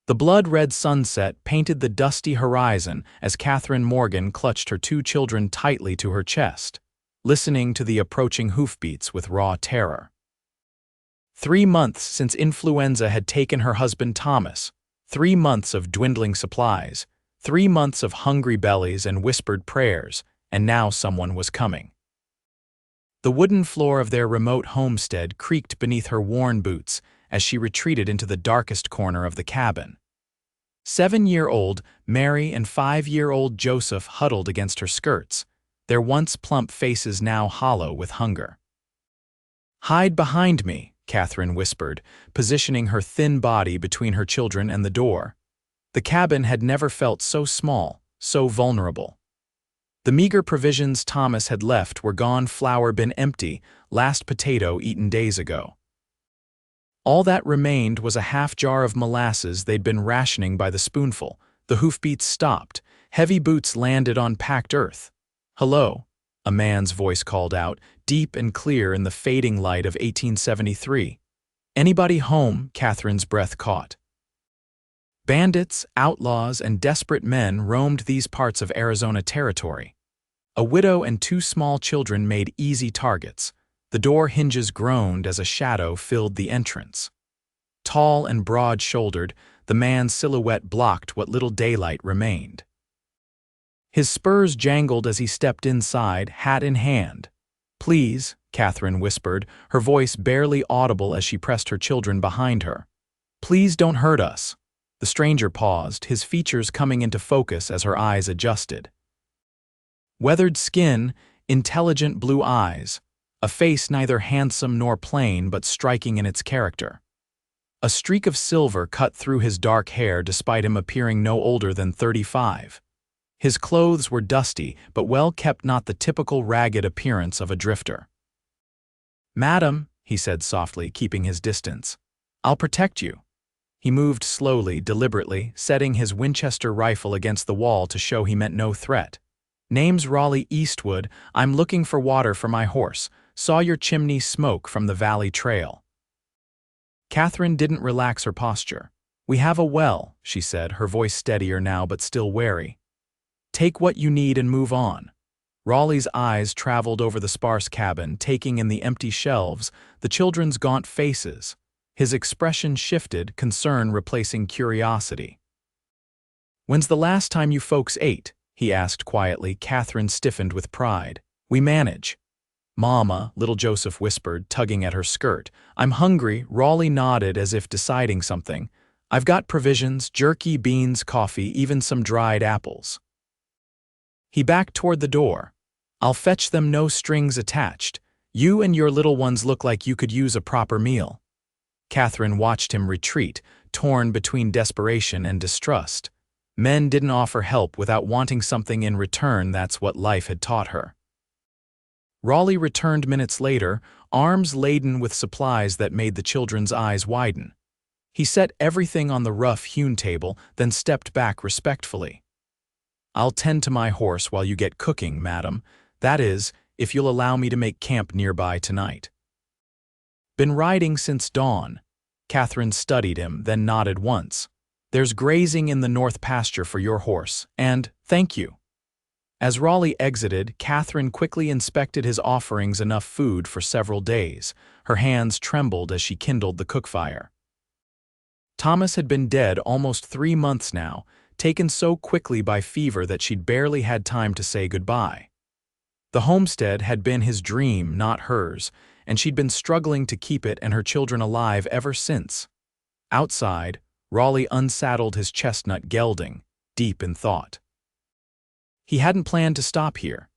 The blood-red sunset painted the dusty horizon as Katherine Morgan clutched her two children tightly to her chest, listening to the approaching hoofbeats with raw terror. 3 months since influenza had taken her husband Thomas, 3 months of dwindling supplies, 3 months of hungry bellies and whispered prayers, and now someone was coming. The wooden floor of their remote homestead creaked beneath her worn boots as she retreated into the darkest corner of the cabin. 7-year-old Mary and 5-year-old Joseph huddled against her skirts, their once plump faces now hollow with hunger. "Hide behind me," Katherine whispered, positioning her thin body between her children and the door. The cabin had never felt so small, so vulnerable. The meager provisions Thomas had left were gone, flour bin empty, last potato eaten days ago. All that remained was a half jar of molasses they'd been rationing by the spoonful. The hoofbeats stopped. Heavy boots landed on packed earth. "Hello," a man's voice called out, deep and clear in the fading light of 1873. "Anybody home?" Katherine's breath caught. Bandits, outlaws, and desperate men roamed these parts of Arizona territory. A widow and 2 small children made easy targets. The door hinges groaned as a shadow filled the entrance. Tall and broad-shouldered, the man's silhouette blocked what little daylight remained. His spurs jangled as he stepped inside, hat in hand. "Please," Katherine whispered, her voice barely audible as she pressed her children behind her. "Please don't hurt us." The stranger paused, his features coming into focus as her eyes adjusted. Weathered skin, intelligent blue eyes, a face neither handsome nor plain but striking in its character. A streak of silver cut through his dark hair despite him appearing no older than 35. His clothes were dusty but well kept, not the typical ragged appearance of a drifter. "Madam," he said softly, keeping his distance, "I'll protect you." He moved slowly, deliberately, setting his Winchester rifle against the wall to show he meant no threat. "Name's Rawley Eastwood. I'm looking for water for my horse. Saw your chimney smoke from the valley trail." Katherine didn't relax her posture. "We have a well," she said, her voice steadier now but still wary. "Take what you need and move on." Rawley's eyes traveled over the sparse cabin, taking in the empty shelves, the children's gaunt faces. His expression shifted, concern replacing curiosity. "When's the last time you folks ate?" he asked quietly. Katherine stiffened with pride. "We manage." "Mama," little Joseph whispered, tugging at her skirt. "I'm hungry." Rawley nodded as if deciding something. "I've got provisions, jerky, beans, coffee, even some dried apples." He backed toward the door. "I'll fetch them, no strings attached. You and your little ones look like you could use a proper meal." Katherine watched him retreat, torn between desperation and distrust. Men didn't offer help without wanting something in return. That's what life had taught her. Raleigh returned minutes later, arms laden with supplies that made the children's eyes widen. He set everything on the rough-hewn table, then stepped back respectfully. "I'll tend to my horse while you get cooking, madam. That is, if you'll allow me to make camp nearby tonight." "Been riding since dawn." Katherine studied him, then nodded once. "There's grazing in the north pasture for your horse, and thank you." As Raleigh exited, Katherine quickly inspected his offerings, enough food for several days. Her hands trembled as she kindled the cookfire. Thomas had been dead almost 3 months now, taken so quickly by fever that she'd barely had time to say goodbye. The homestead had been his dream, not hers, and she'd been struggling to keep it and her children alive ever since. Outside, Raleigh unsaddled his chestnut gelding, deep in thought. He hadn't planned to stop here.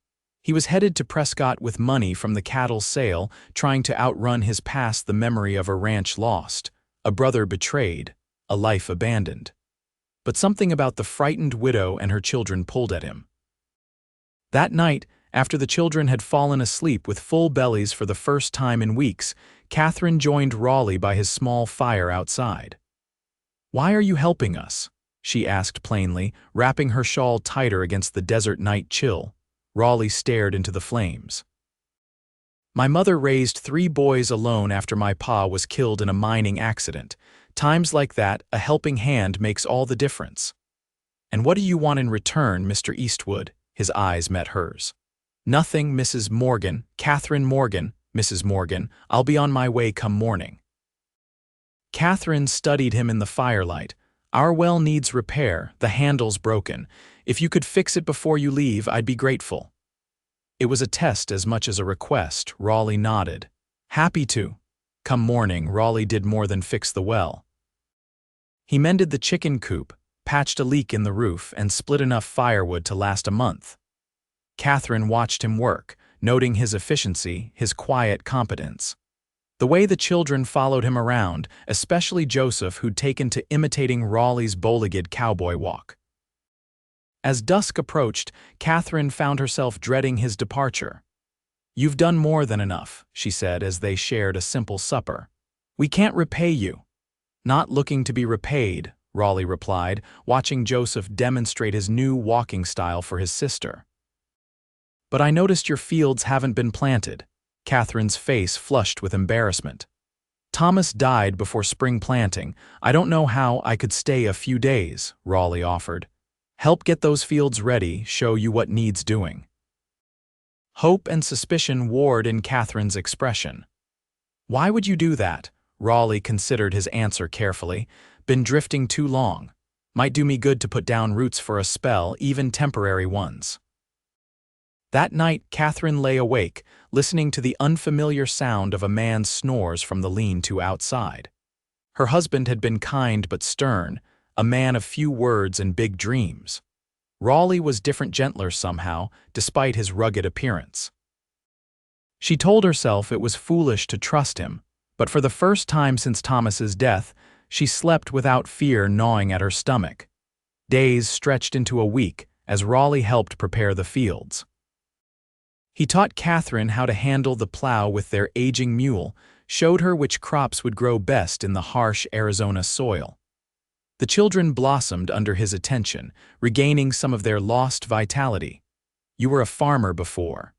He was headed to Prescott with money from the cattle sale, trying to outrun his past, the memory of a ranch lost, a brother betrayed, a life abandoned. But something about the frightened widow and her children pulled at him. That night, after the children had fallen asleep with full bellies for the first time in weeks, Katherine joined Raleigh by his small fire outside. "Why are you helping us?" she asked plainly, wrapping her shawl tighter against the desert night chill. Raleigh stared into the flames. "My mother raised 3 boys alone after my pa was killed in a mining accident. Times like that, a helping hand makes all the difference. And what do you want in return, Mr. Eastwood? His eyes met hers. Nothing, Mrs. Morgan. Katherine Morgan, Mrs. Morgan. I'll be on my way come morning. Katherine studied him in the firelight. Our well needs repair, the handle's broken. If you could fix it before you leave, I'd be grateful. It was a test as much as a request. Rawley nodded. Happy to. Come morning, Rawley did more than fix the well. He mended the chicken coop, patched a leak in the roof, and split enough firewood to last a month. Katherine watched him work, noting his efficiency, his quiet competence. The way the children followed him around, especially Joseph, who'd taken to imitating Rawley's bow-legged cowboy walk. As dusk approached, Katherine found herself dreading his departure. You've done more than enough, she said as they shared a simple supper. We can't repay you. Not looking to be repaid, Rawley replied, watching Joseph demonstrate his new walking style for his sister. But I noticed your fields haven't been planted. Katherine's face flushed with embarrassment. Thomas died before spring planting. I don't know how I could stay a few days, Rawley offered. Help get those fields ready, show you what needs doing. Hope and suspicion warred in Katherine's expression. Why would you do that? Rawley considered his answer carefully. Been drifting too long. Might do me good to put down roots for a spell, even temporary ones. That night, Katherine lay awake, listening to the unfamiliar sound of a man's snores from the lean-to outside. Her husband had been kind but stern, a man of few words and big dreams. Rawley was different, gentler somehow, despite his rugged appearance. She told herself it was foolish to trust him, but for the first time since Thomas's death, she slept without fear gnawing at her stomach. Days stretched into a week as Rawley helped prepare the fields. He taught Katherine how to handle the plow with their aging mule, showed her which crops would grow best in the harsh Arizona soil. The children blossomed under his attention, regaining some of their lost vitality. You were a farmer before.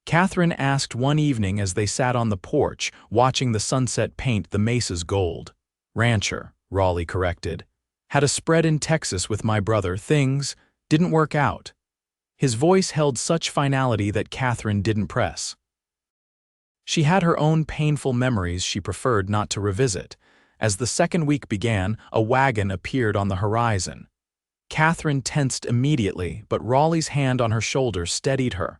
Katherine asked one evening as they sat on the porch, watching the sunset paint the mesas gold. Rancher, Rawley corrected. Had a spread in Texas with my brother. Things didn't work out. His voice held such finality that Katherine didn't press. She had her own painful memories she preferred not to revisit. As the second week began, a wagon appeared on the horizon. Katherine tensed immediately, but Rawley's hand on her shoulder steadied her.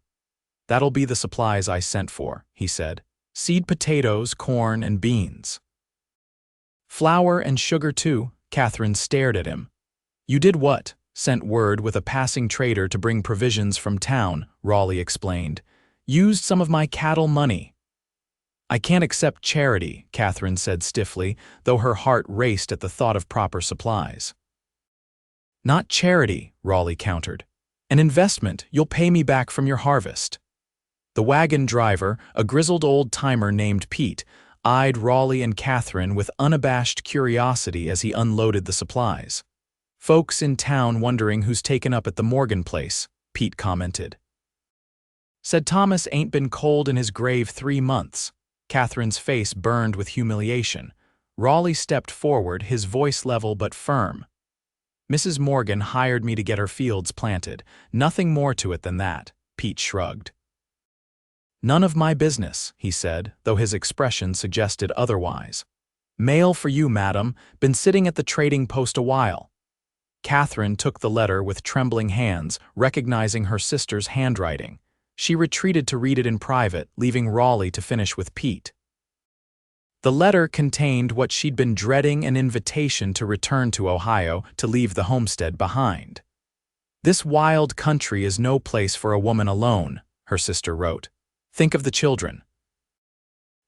That'll be the supplies I sent for, he said. Seed potatoes, corn, and beans. Flour and sugar too, Katherine stared at him. You did what? Sent word with a passing trader to bring provisions from town, Rawley explained. Used some of my cattle money. I can't accept charity, Katherine said stiffly, though her heart raced at the thought of proper supplies. Not charity, Rawley countered. An investment. You'll pay me back from your harvest. The wagon driver, a grizzled old-timer named Pete, eyed Rawley and Katherine with unabashed curiosity as he unloaded the supplies. Folks in town wondering who's taken up at the Morgan place, Pete commented. Said Thomas ain't been cold in his grave 3 months. Katherine's face burned with humiliation. Rawley stepped forward, his voice level but firm. Mrs. Morgan hired me to get her fields planted. Nothing more to it than that, Pete shrugged. None of my business, he said, though his expression suggested otherwise. Mail for you, madam. Been sitting at the trading post a while. Katherine took the letter with trembling hands, recognizing her sister's handwriting. She retreated to read it in private, leaving Rawley to finish with Pete. The letter contained what she'd been dreading, an invitation to return to Ohio, to leave the homestead behind. This wild country is no place for a woman alone, her sister wrote. Think of the children.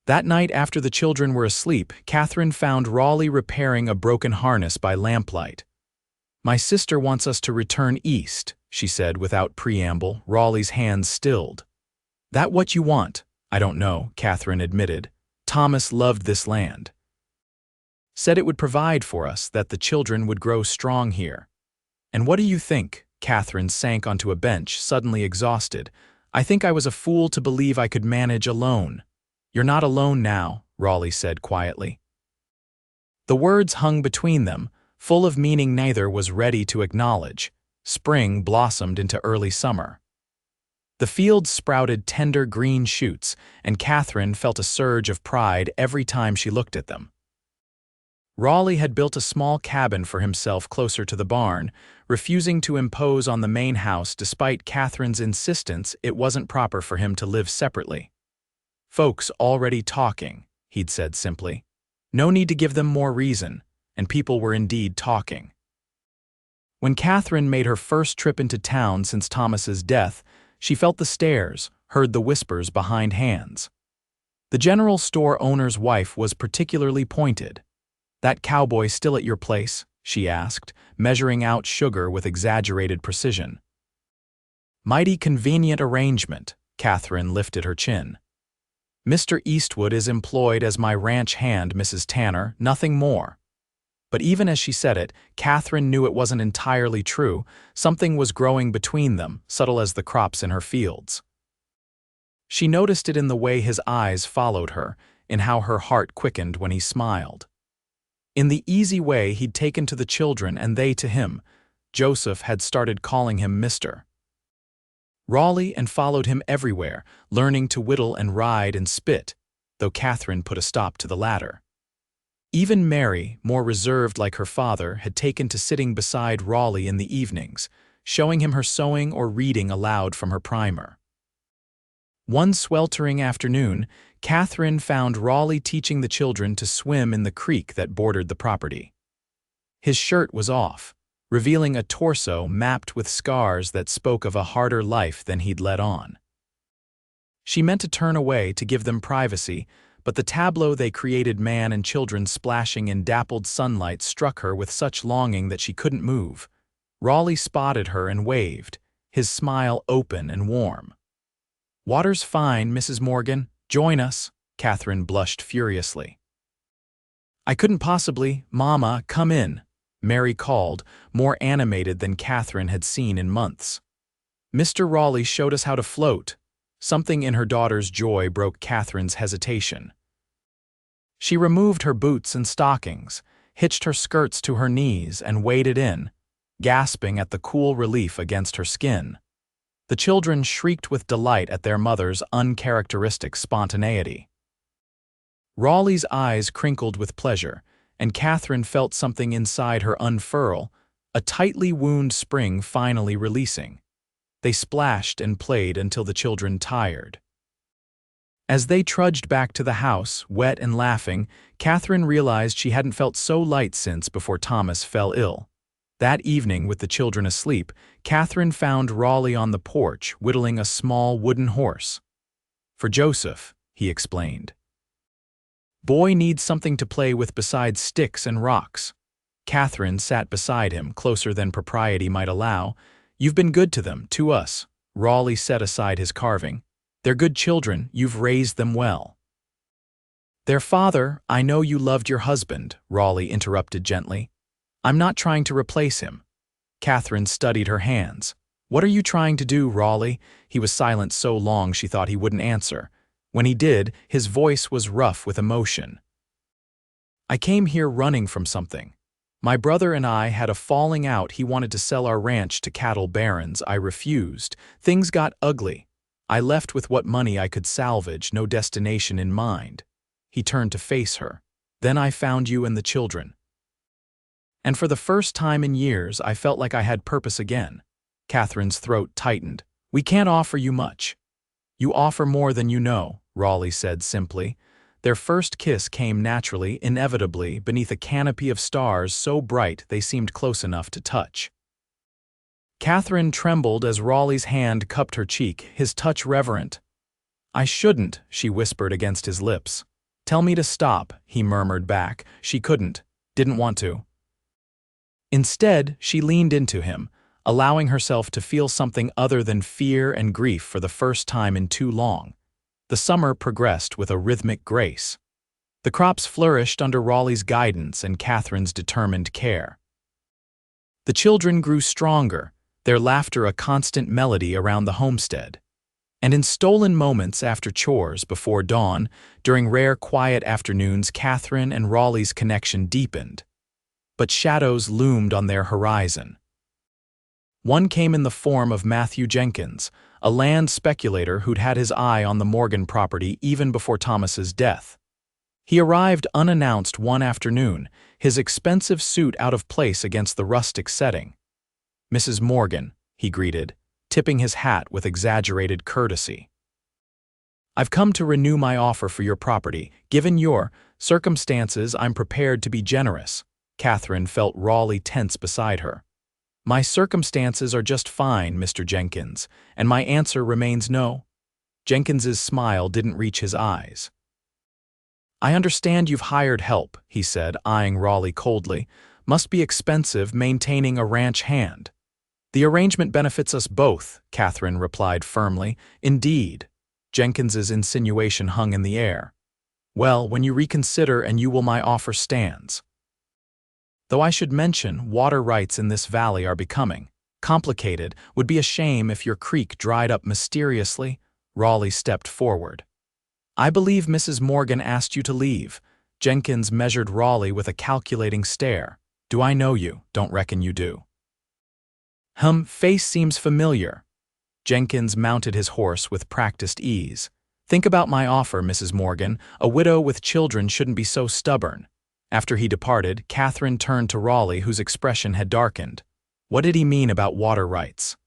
That night after the children were asleep, Katherine found Rawley repairing a broken harness by lamplight. My sister wants us to return east, she said without preamble, Rawley's hands stilled. That what you want? I don't know, Katherine admitted. Thomas loved this land. Said it would provide for us, that the children would grow strong here. And what do you think? Katherine sank onto a bench, suddenly exhausted. I think I was a fool to believe I could manage alone. You're not alone now, Rawley said quietly. The words hung between them, full of meaning neither was ready to acknowledge. Spring blossomed into early summer. The fields sprouted tender green shoots, and Katherine felt a surge of pride every time she looked at them. Raleigh had built a small cabin for himself closer to the barn, refusing to impose on the main house despite Katherine's insistence it wasn't proper for him to live separately. "Folks already talking," he'd said simply. No need to give them more reason, and people were indeed talking. When Katherine made her first trip into town since Thomas's death, she felt the stares, heard the whispers behind hands. The general store owner's wife was particularly pointed. "That cowboy still at your place?" she asked, measuring out sugar with exaggerated precision. "Mighty convenient arrangement," Katherine lifted her chin. "Mr. Eastwood is employed as my ranch hand, Mrs. Tanner, nothing more." But even as she said it, Katherine knew it wasn't entirely true. Something was growing between them, subtle as the crops in her fields. She noticed it in the way his eyes followed her, in how her heart quickened when he smiled. In the easy way he'd taken to the children and they to him, Joseph had started calling him Mr. Raleigh and followed him everywhere, learning to whittle and ride and spit, though Katherine put a stop to the latter. Even Mary, more reserved like her father, had taken to sitting beside Raleigh in the evenings, showing him her sewing or reading aloud from her primer. One sweltering afternoon, Katherine found Raleigh teaching the children to swim in the creek that bordered the property. His shirt was off, revealing a torso mapped with scars that spoke of a harder life than he'd let on. She meant to turn away to give them privacy, but the tableau they created, man and children splashing in dappled sunlight, struck her with such longing that she couldn't move. Raleigh spotted her and waved, his smile open and warm. "Water's fine, Mrs. Morgan. Join us," Katherine blushed furiously. "I couldn't possibly. Mama, come in," Mary called, more animated than Katherine had seen in months. "Mr. Raleigh showed us how to float." Something in her daughter's joy broke Katherine's hesitation. She removed her boots and stockings, hitched her skirts to her knees, and waded in, gasping at the cool relief against her skin. The children shrieked with delight at their mother's uncharacteristic spontaneity. Raleigh's eyes crinkled with pleasure, and Katherine felt something inside her unfurl, a tightly wound spring finally releasing. They splashed and played until the children tired. As they trudged back to the house, wet and laughing, Katherine realized she hadn't felt so light since before Thomas fell ill. That evening, with the children asleep, Katherine found Raleigh on the porch whittling a small wooden horse. "For Joseph," he explained. "Boy needs something to play with besides sticks and rocks." Katherine sat beside him, closer than propriety might allow. "You've been good to them, to us." Raleigh set aside his carving. "They're good children, you've raised them well." "Their father, I know you loved your husband," Raleigh interrupted gently. "I'm not trying to replace him." Katherine studied her hands. "What are you trying to do, Raleigh?" He was silent so long she thought he wouldn't answer. When he did, his voice was rough with emotion. "I came here running from something. My brother and I had a falling out. He wanted to sell our ranch to cattle barons. I refused. Things got ugly. I left with what money I could salvage, no destination in mind." He turned to face her. "Then I found you and the children. And for the first time in years, I felt like I had purpose again." Katherine's throat tightened. "We can't offer you much." "You offer more than you know," Raleigh said simply. Their first kiss came naturally, inevitably, beneath a canopy of stars so bright they seemed close enough to touch. Katherine trembled as Raleigh's hand cupped her cheek, his touch reverent. "I shouldn't," she whispered against his lips. "Tell me to stop," he murmured back. She couldn't, didn't want to. Instead, she leaned into him, allowing herself to feel something other than fear and grief for the first time in too long. The summer progressed with a rhythmic grace. The crops flourished under Raleigh's guidance and Katherine's determined care. The children grew stronger, their laughter a constant melody around the homestead. And in stolen moments after chores before dawn, during rare quiet afternoons, Katherine and Rawley's connection deepened. But shadows loomed on their horizon. One came in the form of Matthew Jenkins, a land speculator who'd had his eye on the Morgan property even before Thomas's death. He arrived unannounced one afternoon, his expensive suit out of place against the rustic setting. "Mrs. Morgan," he greeted, tipping his hat with exaggerated courtesy. "I've come to renew my offer for your property. Given your circumstances, I'm prepared to be generous." Katherine felt Rawley tense beside her. "My circumstances are just fine, Mr. Jenkins, and my answer remains no." Jenkins's smile didn't reach his eyes. "I understand you've hired help," he said, eyeing Rawley coldly. "Must be expensive maintaining a ranch hand." "The arrangement benefits us both," Katherine replied firmly. "Indeed." Jenkins's insinuation hung in the air. "Well, when you reconsider and you will, my offer stands. Though I should mention, water rights in this valley are becoming complicated. Would be a shame if your creek dried up mysteriously." Rawley stepped forward. "I believe Mrs. Morgan asked you to leave." Jenkins measured Rawley with a calculating stare. "Do I know you? Don't reckon you do." Face seems familiar." Jenkins mounted his horse with practiced ease. "Think about my offer, Mrs. Morgan. A widow with children shouldn't be so stubborn." After he departed, Katherine turned to Rawley, whose expression had darkened. What did he mean about water rights?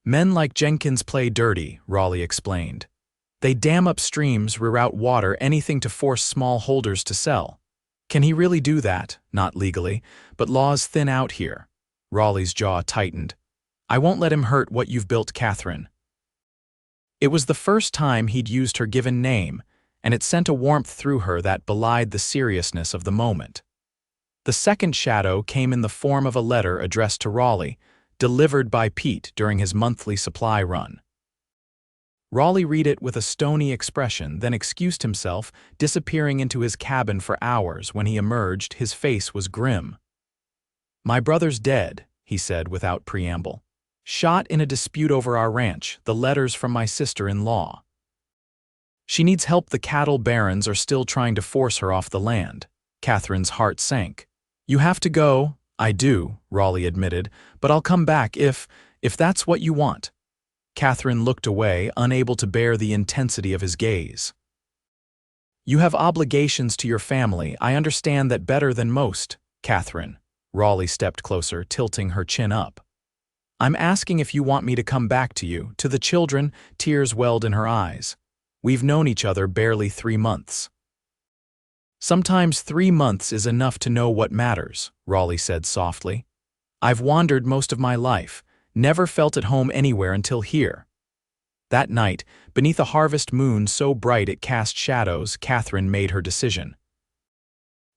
"Men like Jenkins play dirty," Rawley explained. "They dam up streams, reroute water, anything to force small holders to sell." "Can he really do that?" "Not legally, but laws thin out here." Rawley's jaw tightened. "I won't let him hurt what you've built, Katherine." It was the first time he'd used her given name, and it sent a warmth through her that belied the seriousness of the moment. The second shadow came in the form of a letter addressed to Rawley, delivered by Pete during his monthly supply run. Rawley read it with a stony expression, then excused himself, disappearing into his cabin for hours. When he emerged, his face was grim. "My brother's dead," he said without preamble. "Shot in a dispute over our ranch, the letters from my sister-in-law. She needs help. The cattle barons are still trying to force her off the land." Katherine's heart sank. "You have to go." "I do," Rawley admitted, "but I'll come back if that's what you want." Katherine looked away, unable to bear the intensity of his gaze. "You have obligations to your family. I understand that better than most, Katherine." Rawley stepped closer, tilting her chin up. "I'm asking if you want me to come back to you, to the children." Tears welled in her eyes. "We've known each other barely 3 months." "Sometimes 3 months is enough to know what matters," Rawley said softly. "I've wandered most of my life, never felt at home anywhere until here." That night, beneath a harvest moon so bright it cast shadows, Katherine made her decision.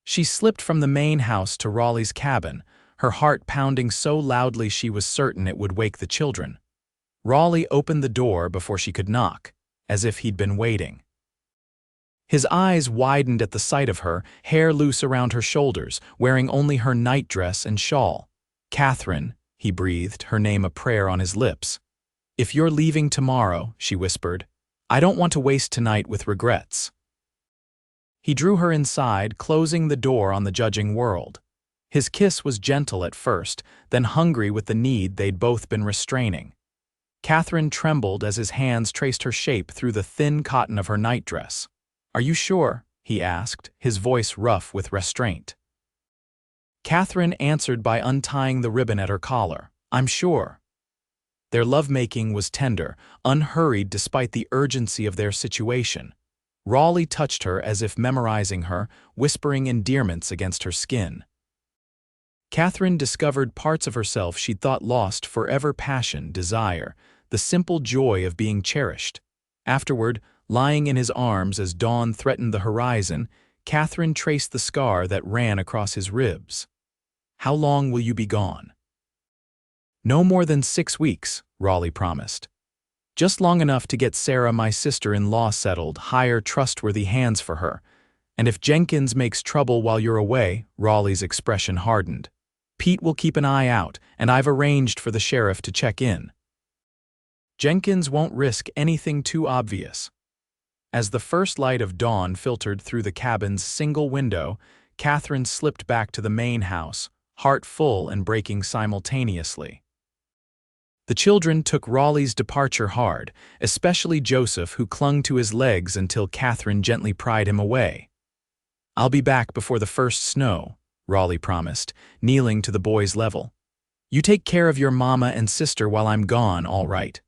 She slipped from the main house to Rawley's cabin, her heart pounding so loudly she was certain it would wake the children. Rawley opened the door before she could knock, as if he'd been waiting. His eyes widened at the sight of her, hair loose around her shoulders, wearing only her nightdress and shawl. "Katherine," he breathed, her name a prayer on his lips. "If you're leaving tomorrow," she whispered, "I don't want to waste tonight with regrets." He drew her inside, closing the door on the judging world. His kiss was gentle at first, then hungry with the need they'd both been restraining. Katherine trembled as his hands traced her shape through the thin cotton of her nightdress. "Are you sure?" he asked, his voice rough with restraint. Katherine answered by untying the ribbon at her collar. "I'm sure." Their lovemaking was tender, unhurried despite the urgency of their situation. Rawley touched her as if memorizing her, whispering endearments against her skin. Katherine discovered parts of herself she'd thought lost forever: passion, desire, the simple joy of being cherished. Afterward, lying in his arms as dawn threatened the horizon, Katherine traced the scar that ran across his ribs. "How long will you be gone?" "No more than 6 weeks, Rawley promised. "Just long enough to get Sarah, my sister-in-law, settled, hire trustworthy hands for her. And if Jenkins makes trouble while you're away," Rawley's expression hardened, "Pete will keep an eye out, and I've arranged for the sheriff to check in." Jenkins won't risk anything too obvious. As the first light of dawn filtered through the cabin's single window, Katherine slipped back to the main house, heart full and breaking simultaneously. The children took Rawley's departure hard, especially Joseph, who clung to his legs until Katherine gently pried him away. "I'll be back before the first snow," Rawley promised, kneeling to the boy's level. "You take care of your mama and sister while I'm gone, all right?"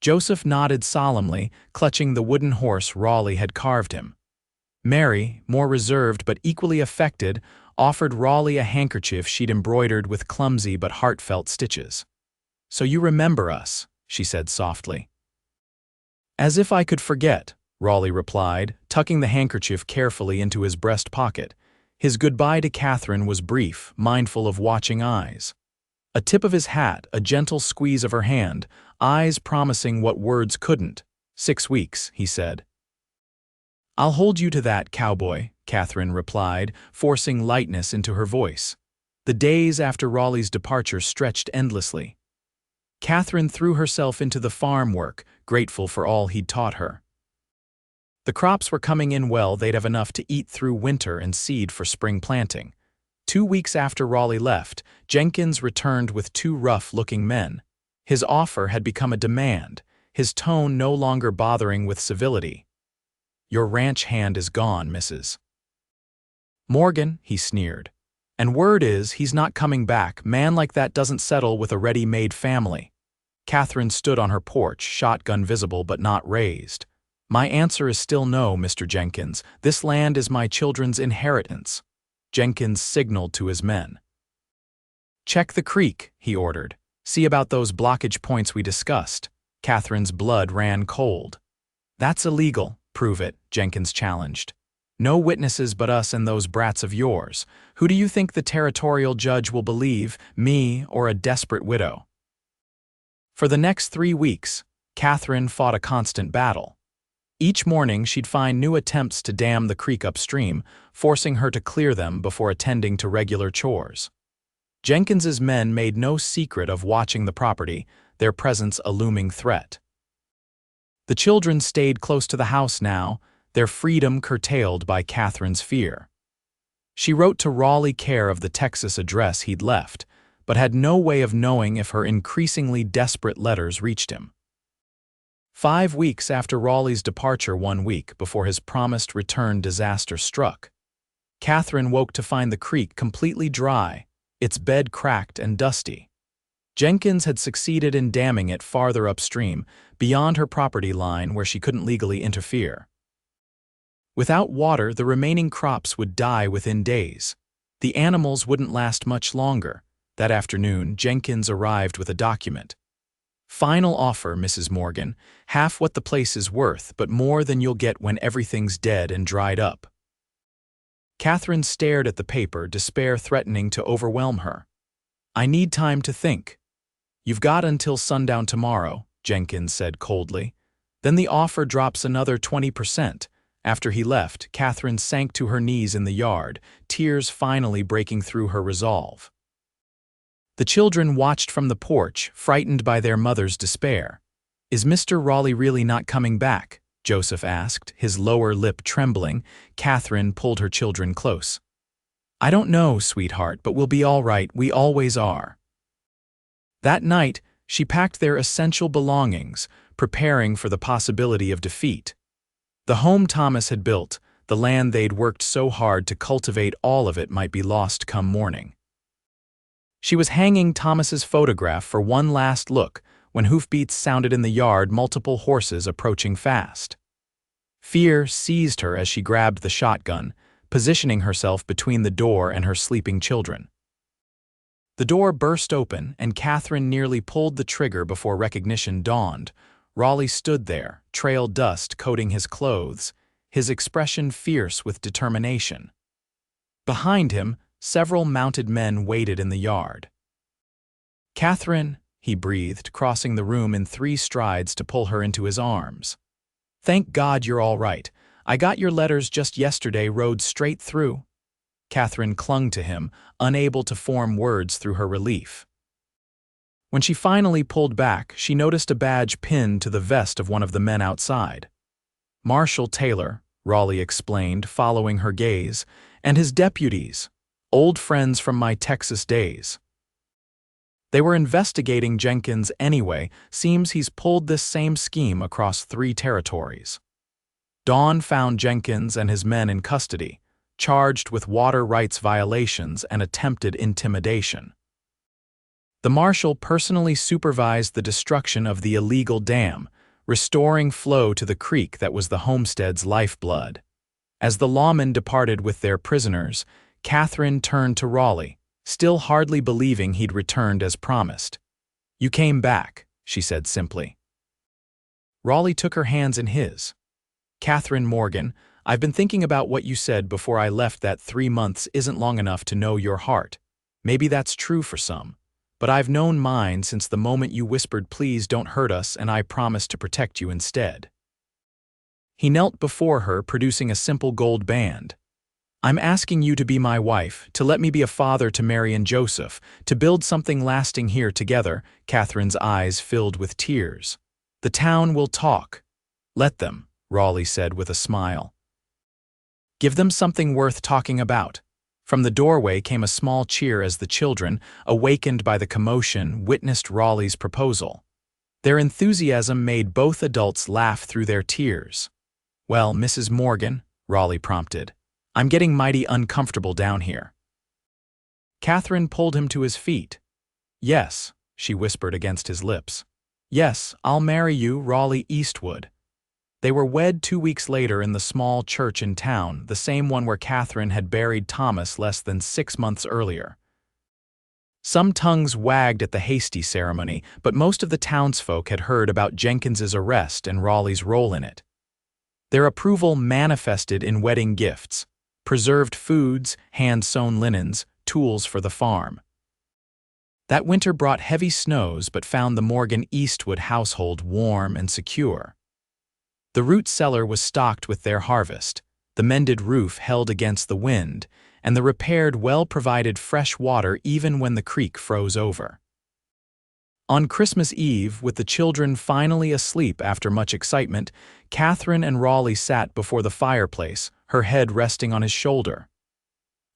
Joseph nodded solemnly, clutching the wooden horse Rawley had carved him. Mary, more reserved but equally affected, offered Rawley a handkerchief she'd embroidered with clumsy but heartfelt stitches. "So you remember us," she said softly. "As if I could forget," Rawley replied, tucking the handkerchief carefully into his breast pocket. His goodbye to Katherine was brief, mindful of watching eyes. A tip of his hat, a gentle squeeze of her hand, eyes promising what words couldn't. "6 weeks," he said. "I'll hold you to that, Cowboy," Katherine replied, forcing lightness into her voice. The days after Rawley's departure stretched endlessly. Katherine threw herself into the farm work, grateful for all he'd taught her. The crops were coming in well. They'd have enough to eat through winter and seed for spring planting. 2 weeks after Rawley left, Jenkins returned with 2 rough-looking men. His offer had become a demand, his tone no longer bothering with civility. "Your ranch hand is gone, Mrs. Morgan," he sneered. "And word is he's not coming back. Man like that doesn't settle with a ready-made family." Katherine stood on her porch, shotgun visible but not raised. "My answer is still no, Mr. Jenkins. This land is my children's inheritance." Jenkins signaled to his men. "Check the creek," he ordered. "See about those blockage points we discussed." Katherine's blood ran cold. "That's illegal." "Prove it," Jenkins challenged. "No witnesses but us and those brats of yours. Who do you think the territorial judge will believe, me or a desperate widow?" For the next 3 weeks, Katherine fought a constant battle. Each morning she'd find new attempts to dam the creek upstream, forcing her to clear them before attending to regular chores. Jenkins's men made no secret of watching the property, their presence a looming threat. The children stayed close to the house now, their freedom curtailed by Katherine's fear. She wrote to Raleigh care of the Texas address he'd left, but had no way of knowing if her increasingly desperate letters reached him. 5 weeks after Raleigh's departure, 1 week before his promised return, disaster struck. Katherine woke to find the creek completely dry, its bed cracked and dusty. Jenkins had succeeded in damming it farther upstream, beyond her property line where she couldn't legally interfere. Without water, the remaining crops would die within days. The animals wouldn't last much longer. That afternoon, Jenkins arrived with a document. "Final offer, Mrs. Morgan. Half what the place is worth, but more than you'll get when everything's dead and dried up." Katherine stared at the paper, despair threatening to overwhelm her. "I need time to think." "You've got until sundown tomorrow," Jenkins said coldly. "Then the offer drops another 20%. After he left, Katherine sank to her knees in the yard, tears finally breaking through her resolve. The children watched from the porch, frightened by their mother's despair. "Is Mr. Raleigh really not coming back?" Joseph asked, his lower lip trembling. Katherine pulled her children close. "I don't know, sweetheart, but we'll be all right. We always are." That night, she packed their essential belongings, preparing for the possibility of defeat. The home Thomas had built, the land they'd worked so hard to cultivate, all of it might be lost come morning. She was hanging Thomas's photograph for one last look when hoofbeats sounded in the yard, multiple horses approaching fast. Fear seized her as she grabbed the shotgun, positioning herself between the door and her sleeping children. The door burst open, and Katherine nearly pulled the trigger before recognition dawned. Raleigh stood there, trail dust coating his clothes, his expression fierce with determination. Behind him, several mounted men waited in the yard. "Katherine," he breathed, crossing the room in 3 strides to pull her into his arms. "Thank God you're all right. I got your letters just yesterday, rode straight through." Katherine clung to him, unable to form words through her relief. When she finally pulled back, she noticed a badge pinned to the vest of one of the men outside. Marshal Taylor, Raleigh explained, following her gaze, and his deputies, old friends from my Texas days. They were investigating Jenkins anyway. Seems he's pulled this same scheme across 3 territories. Dawn found Jenkins and his men in custody, charged with water rights violations and attempted intimidation. The marshal personally supervised the destruction of the illegal dam, restoring flow to the creek that was the homestead's lifeblood. As the lawmen departed with their prisoners, Katherine turned to Raleigh, still hardly believing he'd returned as promised. "You came back," she said simply. Raleigh took her hands in his. "Katherine Morgan, I've been thinking about what you said before I left, that 3 months isn't long enough to know your heart. Maybe that's true for some. But I've known mine since the moment you whispered, 'Please don't hurt us,' and I promised to protect you instead." He knelt before her, producing a simple gold band. "I'm asking you to be my wife, to let me be a father to Mary and Joseph, to build something lasting here together." Katherine's eyes filled with tears. "The town will talk." "Let them," Raleigh said with a smile. "Give them something worth talking about." From the doorway came a small cheer as the children, awakened by the commotion, witnessed Raleigh's proposal. Their enthusiasm made both adults laugh through their tears. "Well, Mrs. Morgan," Raleigh prompted, "I'm getting mighty uncomfortable down here." Katherine pulled him to his feet. "Yes," she whispered against his lips. "Yes, I'll marry you, Rawley Eastwood." They were wed 2 weeks later in the small church in town, the same one where Katherine had buried Thomas less than 6 months earlier. Some tongues wagged at the hasty ceremony, but most of the townsfolk had heard about Jenkins's arrest and Raleigh's role in it. Their approval manifested in wedding gifts, preserved foods, hand-sewn linens, tools for the farm. That winter brought heavy snows but found the Morgan Eastwood household warm and secure. The root cellar was stocked with their harvest, the mended roof held against the wind, and the repaired well provided fresh water even when the creek froze over. On Christmas Eve, with the children finally asleep after much excitement, Katherine and Raleigh sat before the fireplace, her head resting on his shoulder.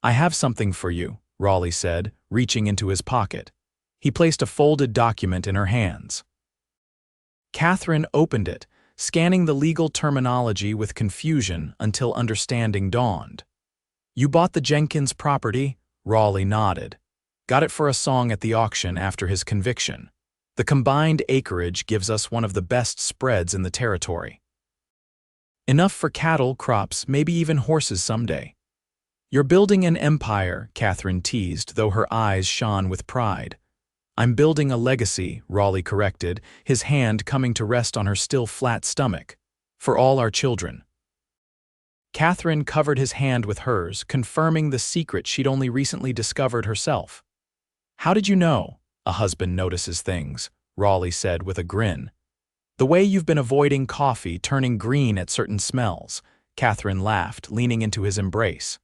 "I have something for you," Raleigh said, reaching into his pocket. He placed a folded document in her hands. Katherine opened it, scanning the legal terminology with confusion until understanding dawned. "You bought the Jenkins property?" Raleigh nodded. "Got it for a song at the auction after his conviction. The combined acreage gives us one of the best spreads in the territory. Enough for cattle, crops, maybe even horses someday." "You're building an empire," Katherine teased, though her eyes shone with pride. "I'm building a legacy," Raleigh corrected, his hand coming to rest on her still flat stomach. "For all our children." Katherine covered his hand with hers, confirming the secret she'd only recently discovered herself. "How did you know? A husband notices things," Raleigh said with a grin. "The way you've been avoiding coffee, turning green at certain smells." Katherine laughed, leaning into his embrace.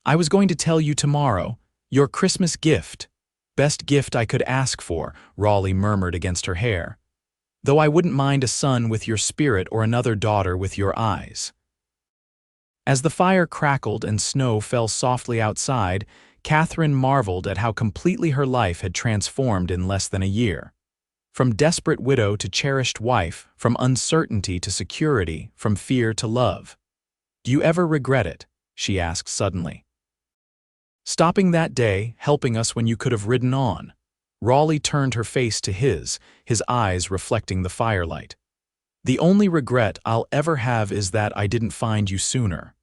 "I was going to tell you tomorrow. Your Christmas gift." "Best gift I could ask for," Raleigh murmured against her hair. "Though I wouldn't mind a son with your spirit or another daughter with your eyes." As the fire crackled and snow fell softly outside, Katherine marveled at how completely her life had transformed in less than a year. From desperate widow to cherished wife, from uncertainty to security, from fear to love. "Do you ever regret it?" she asked suddenly. "Stopping that day, helping us when you could have ridden on." Raleigh turned her face to his eyes reflecting the firelight. "The only regret I'll ever have is that I didn't find you sooner."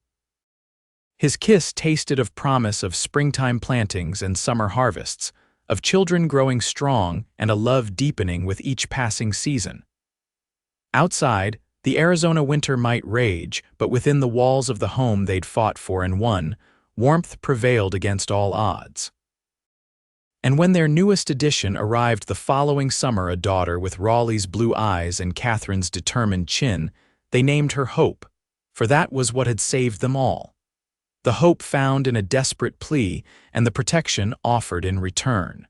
His kiss tasted of promise of springtime plantings and summer harvests, of children growing strong and a love deepening with each passing season. Outside, the Arizona winter might rage, but within the walls of the home they'd fought for and won, warmth prevailed against all odds. And when their newest addition arrived the following summer, a daughter with Raleigh's blue eyes and Katherine's determined chin, they named her Hope, for that was what had saved them all. The hope found in a desperate plea and the protection offered in return.